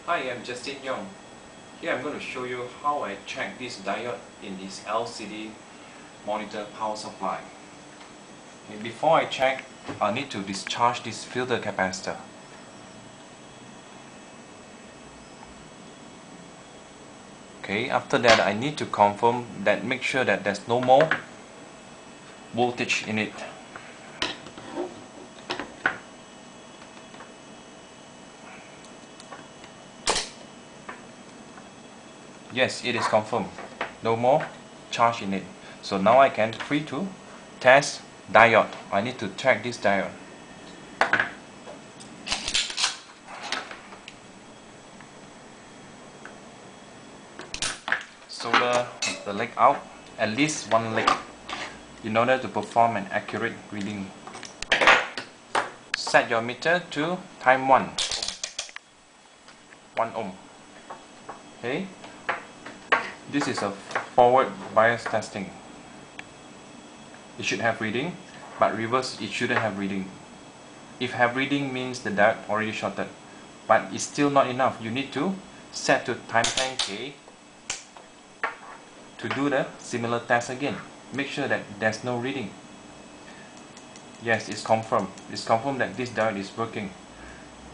Hi, I'm Justin Young. Here I'm going to show you how I check this diode in this LCD monitor power supply. Okay, before I check, I need to discharge this filter capacitor. Okay, after that I need to confirm that, make sure that there's no more voltage in it. Yes, it is confirmed. No more charge in it. So now I can free to test diode. I need to check this diode. Solder the leg out, at least one leg, in order to perform an accurate reading. Set your meter to time 1 ohm. Okay, this is a forward bias testing. It should have reading, but reverse it shouldn't have reading. If have reading means the diode already shorted, but it's still not enough. You need to set to time 10k to do the similar test again. Make sure that there's no reading. Yes, it's confirmed. It's confirmed that this diode is working.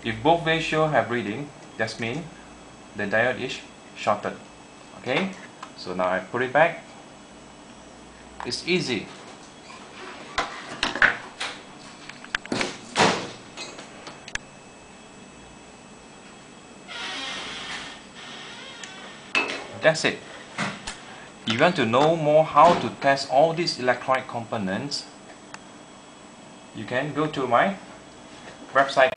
If both ratio have reading, that means the diode is shorted. Okay, so now I put it back. It's easy. That's it. If you want to know more how to test all these electronic components, you can go to my website